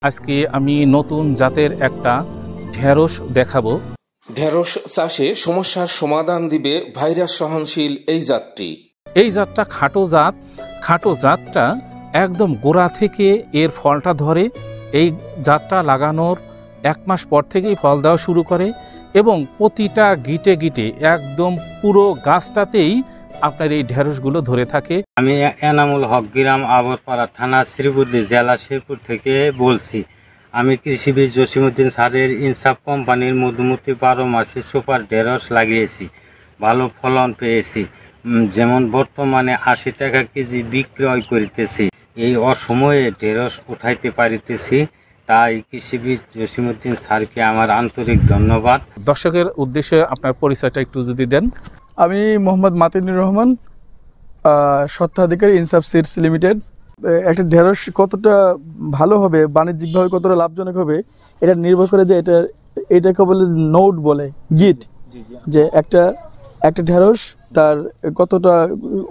আজকে আমি নতুন জাতের একটা ঢেঁড়স দেখাবো। ঢেঁড়স চাষে সমস্যার সমাধান দিবে ভাইরাস সহনশীল এই জাতটি। এই জাতটা খাটো জাতটা একদম গোড়া থেকে এর ফলটা ধরে। এই জাতটা লাগানোর 1 মাস পর থেকেই ফল দেওয়া শুরু করে এবং প্রতিটা গিটে একদম পুরো গাছটাতেই আপনার এই ঢেঁড়সগুলো ধরে থাকে। আমি এনামুল হক, গ্রাম আবরপাড়া, থানা শ্রীপুরদি, জেলা শেরপুর থেকে বলছি। আমি কৃষিবিদ জসিমউদ্দিন স্যারের ইনসাফ কোম্পানির মধুমতি 12 মাসে সুপার ঢেঁড়স লাগিয়েছি, ভালো ফলন পেয়েছি। যেমন বর্তমানে 80 টাকা কেজি বিক্রয় করিতেছি। এই অসময়ে ঢেঁড়স উঠাইতে পারিতেছি, তাই কৃষিবিদ জসিমউদ্দিন স্যারকে আমার আন্তরিক ধন্যবাদ। দর্শকের উদ্দেশ্যে আপনার পরিচয়টা একটু যদি দেন। আমি মোহাম্মদ মাতিনুর রহমান, স্বত্বাধিকারী ইনসাফ সিডস লিমিটেড। একটা ঢেঁড়স কতটা ভালো হবে, বাণিজ্যিকভাবে কতটা লাভজনক হবে, এটা নির্ভর করে যে এটাকে বলে নোট বলে গিট, যে একটা ঢেঁড়স তার কতটা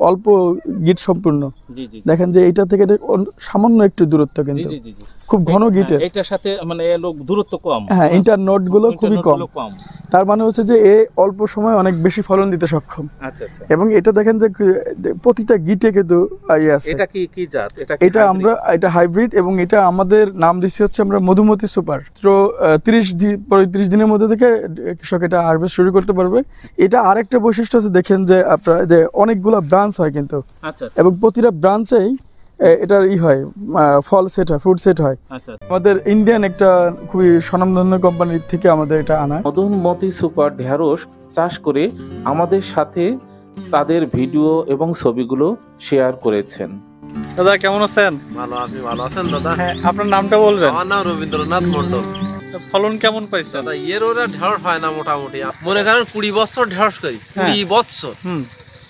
অল্প গিট সম্পূর্ণ। দেখেন যে এটা থেকে সামান্য একটু দূরত্ব, কিন্তু খুব ঘন গিটের, এটার সাথে মানে দূরত্ব কম। হ্যাঁ, ইন্টার নোট গুলো খুবই কম। তার মানে হচ্ছে যে এ অল্প সময় অনেক বেশি ফলন দিতে সক্ষম। আচ্ছা। এবং এটা দেখেন যে প্রতিটা গিটে কিন্তু আছে। এটা কি জাত? এটা হাইব্রিড, এবং এটা আমাদের নাম দিচ্ছি হচ্ছে আমরা মধুমতি সুপার। তো 30 দিনের মধ্যে থেকে কৃষক এটা হারভেস্ট শুরু করতে পারবে। এটা আরেকটা বৈশিষ্ট্য আছে, দেখেন যে আপনার যে অনেকগুলো ব্রাঞ্চ হয় কিন্তু, এবং প্রতিটা ব্রাঞ্চেই এটার হয় ফল সেট হয়, ফ্রুট সেট হয়। আমাদের ইন্ডিয়ান একটা খুবই স্বনামধন্য কোম্পানি থেকে আমাদের এটা আনা। মধুমতি সুপার ঢেঁড়স চাষ করে আমাদের সাথে তাদের ভিডিও এবং ছবিগুলো শেয়ার করেছেন। দাদা কেমন আছেন? ভালো। আপনি ভালো আছেন দাদা? হ্যাঁ, আপনার নামটা বলবেন? আমার নাম রবীন্দ্রনাথ মন্ডল। ফলন কেমন পাইছেন? দাদা এর ওরা ঢেঁড়স হয় না মোটামুটি, মনে করেন 20 বছর ঢেঁড়স করি, 20 বছর।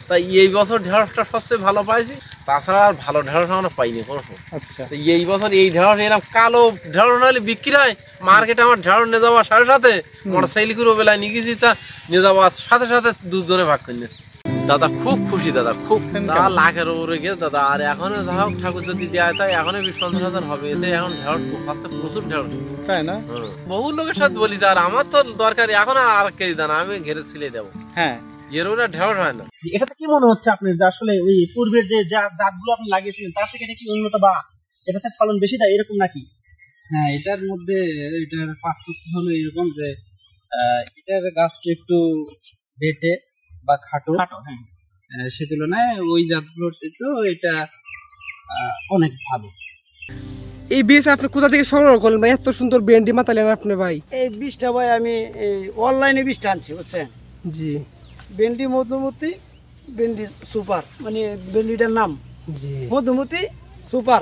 তাই এই বছর ঢেঁড়সটা সবচেয়ে ভালো পাইছি, তাছাড়া আর ভালো ঢেঁড়স আমরা পাইনি কোনো। আচ্ছা, এই বছর এই ঢেঁড়স এরকম কালো ঢেঁড়স হলে বিক্রি হয় মার্কেটে। আমার ঢেঁড়স নিয়ে যাওয়ার সাথে মোটরসাইকেল করে বেলায় নিয়ে গেছি, তা নিয়ে যাওয়ার সাথে দুজনে ভাগ করে নিয়েছি। দাদা খুব খুশি, দাদা খুব, লাখের উপরে গেছে দাদা। আর এখনো যা হোক ঠাকুর যদি দেওয়া হয়, এখনো 20-50 হাজার হবে। এতে এখন ঢেঁড়স খুব পাচ্ছে, প্রচুর ঢেঁড়স, তাই না? বহু লোকের সাথে বলি, আর আমার তো দরকার এখন আর কেজি দানা, আমি ঘেরে ছিলে দেবো। হ্যাঁ, এর ওরা ঢেঁড়স হয় না। এটাতে কি মনে হচ্ছে আপনার যে আসলে ওই পূর্বের যে জাতগুলো আপনি লাগিয়েছিলেন তার থেকে এটা কি উন্নত, বা এটাতে ফলন বেশি দেয় এরকম নাকি? হ্যাঁ, এটার মধ্যে এটার পার্থক্য হলো এরকম যে এটার গাছটা একটু বেটে বা খাটো, হ্যাঁ, সে তুলনায় ওই জাতগুলোর চেয়ে এটা অনেক ভালো। এই বীজ আপনি কোথা থেকে সংগ্রহ করলেন ভাই? এত সুন্দর ভেন্ডি মাতালেন আপনি ভাই। এই বীজটা ভাই আমি অনলাইনে বীজটা আনছি, বুঝছেন? জি, ভেন্ডি মধুমতি, ভেন্ডি সুপার, মানে ভেন্ডিটার নাম জি মধুমতি সুপার।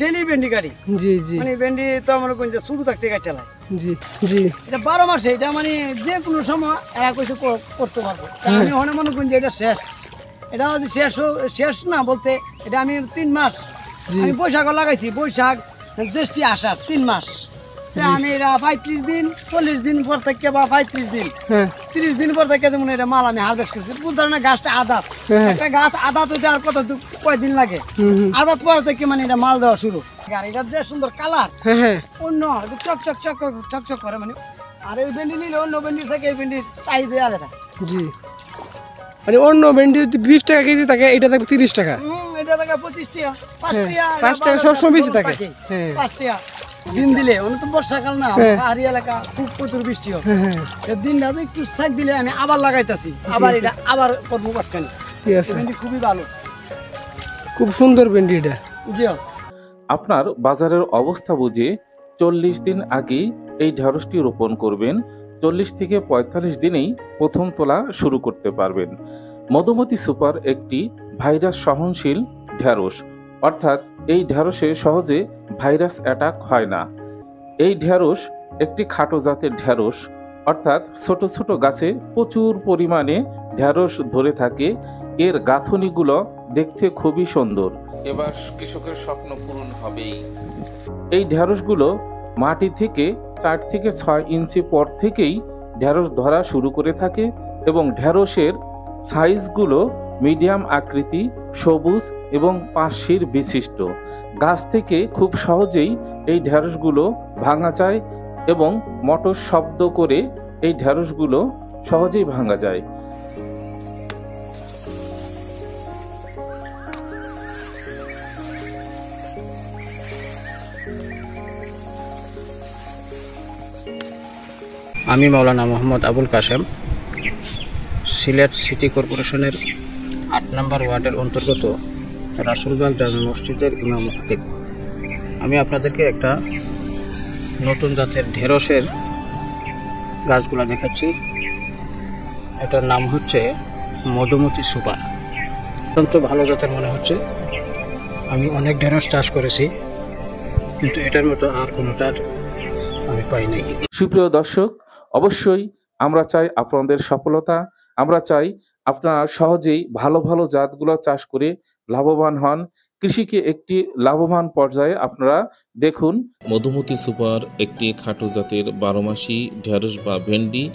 ডেলি ভেন্ডি গাড়ি। জি জি, মানে ভেন্ডি তো আমার কোন শুরু থাকতে গাছ চালায়। জি জি, এটা 12 মাসে, এটা মানে যে কোনো সময় এরা কিছু করতে পারবো। আমি মনে মনে করি যে এটা শেষ, এটা শেষ না বলতে, এটা আমি 3 মাস আমি বৈশাখ লাগাইছি, বৈশাখ জ্যৈষ্ঠী আষাঢ় 3 মাস। আমি এটা 35 দিন 40 দিন পর থেকে বা 35 দিন 30 দিন পর থেকে যেমন এটা মাল আমি হারভেস্ট করছি। বুঝতে না গাছটা আদাত, একটা গাছ আদাত হইতে আর কয়দিন লাগে, আদাত পর থেকে মানে এটা মাল দেওয়া শুরু। আর এটার যে সুন্দর কালার, অন্য চকচক করে মানে। আর এই ভেন্ডি নিলে অন্য ভেন্ডির থেকে এই ভেন্ডির চাহিদা আলাদা। জি, মানে অন্য ভেন্ডি যদি 20 টাকা কেজি থাকে, এটা থাকবে 30 টাকা। এটা থাকে 25 টাকা, 5 টাকা সবসময় বেশি থাকে। 5 টাকা দিন দিলে, তো বর্ষাকাল না, পাহাড়ি এলাকা, খুব প্রচুর বৃষ্টি হয়। দিন রাতে একটু সাইড দিলে আমি আবার লাগাইতেছি, আবার এটা আবার করবো কাটকানি। ঠিক আছে, ভেন্ডি খুবই ভালো, খুব সুন্দর ভেন্ডি এটা। জি, আপনার বাজারের অবস্থা বুঝে 40 দিন আগে এই ঢেঁড়সটি রোপণ করবেন। 40 থেকে 45 দিনেই প্রথম তোলা শুরু করতে পারবেন। মধুমতি সুপার একটি ভাইরাস সহনশীল ঢেঁড়স, অর্থাৎ এই ঢেঁড়সে সহজে ভাইরাস অ্যাটাক হয় না। এই ঢেঁড়স একটি খাটো জাতের ঢেঁড়স, অর্থাৎ ছোট ছোট গাছে প্রচুর পরিমাণে ঢেঁড়স ধরে থাকে। এর গাঁথনিগুলো দেখতে খুবই সুন্দর। এবার কৃষকের স্বপ্ন পূরণ হবেই। এই ঢেঁড়সগুলো মাটি থেকে 4 থেকে 6 ইঞ্চি পর থেকেই ঢেঁড়স ধরা শুরু করে থাকে, এবং ঢেঁড়সের সাইজগুলো মিডিয়াম আকৃতি, সবুজ এবং পাঁশির বিশিষ্ট। গাছ থেকে খুব সহজেই এই ঢেঁড়সগুলো ভাঙা যায় এবং মটর শব্দ করে এই ঢেঁড়সগুলো সহজেই ভাঙা যায়। আমি মাওলানা মোহাম্মদ আবুল কাশেম, সিলেট সিটি কর্পোরেশনের ৮ নম্বর ওয়ার্ডের অন্তর্গত রাসুলবাগ জামে মসজিদের ইমাম খতিব। আমি আপনাদেরকে একটা নতুন জাতের ঢেঁড়সের গাছগুলো দেখাচ্ছি। এটার নাম হচ্ছে মধুমতি সুপার। অত্যন্ত ভালো জাতের মনে হচ্ছে। আমি অনেক ঢেঁড়স চাষ করেছি, কিন্তু এটার মতো আর কোনোটার আমি পাই নাই। সুপ্রিয় দর্শক, অবশ্যই আমরা চাই আপনাদের সফলতা। আমরা চাই আপনারা সহজেই ভালো ভালো জাতগুলো চাষ করে লাভবান হন। কৃষিকে একটি লাভবান পর্যায়ে আপনারা দেখুন। মধুমতি সুপার একটি খাটো জাতের 12 মাসি ঢেঁড়স বা ভেন্ডি,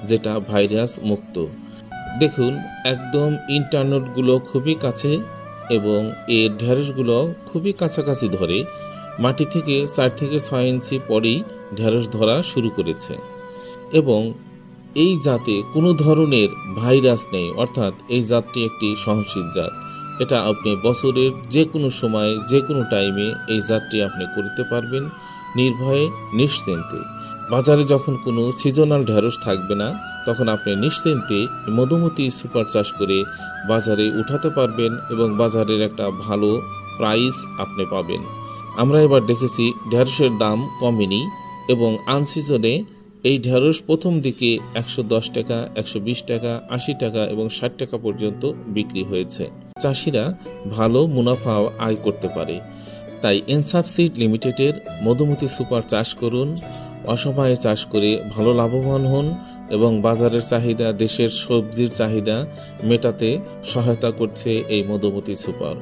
যেটা ভাইরাস মুক্ত। দেখুন, একদম ইন্টারনেটগুলো খুবই কাছে এবং এর ঢেঁড়সগুলো খুবই কাছাকাছি ধরে। মাটি থেকে 4 থেকে 6 ইঞ্চি পরেই ঢেঁড়স ধরা শুরু করেছে এবং এই জাতে কোনো ধরনের ভাইরাস নেই, অর্থাৎ এই জাতটি একটি সহনশীল জাত। এটা আপনি বছরের যে কোনো সময় যে কোনো টাইমে এই জাতটি আপনি করতে পারবেন নির্ভয়ে নিশ্চিন্তে। বাজারে যখন কোনো সিজনাল ঢেঁড়স থাকবে না, তখন আপনি নিশ্চিন্তে মধুমতি সুপার চাষ করে বাজারে উঠাতে পারবেন এবং বাজারের একটা ভালো প্রাইস আপনি পাবেন। আমরা এবার দেখেছি ঢেঁড়সের দাম কমেনি এবং আনসিজনে এই ঢেঁড়স প্রথম দিকে 110 টাকা, 120 টাকা, 80 টাকা এবং 60 টাকা পর্যন্ত বিক্রি হয়েছে। চাষিরা ভালো মুনাফা আয় করতে পারে। তাই ইনসাফ সিড লিমিটেডের মধুমতি সুপার চাষ করুন, অসময়ে চাষ করে ভালো লাভবান হন এবং বাজারের চাহিদা, দেশের সবজির চাহিদা মেটাতে সহায়তা করছে এই মধুমতি সুপার।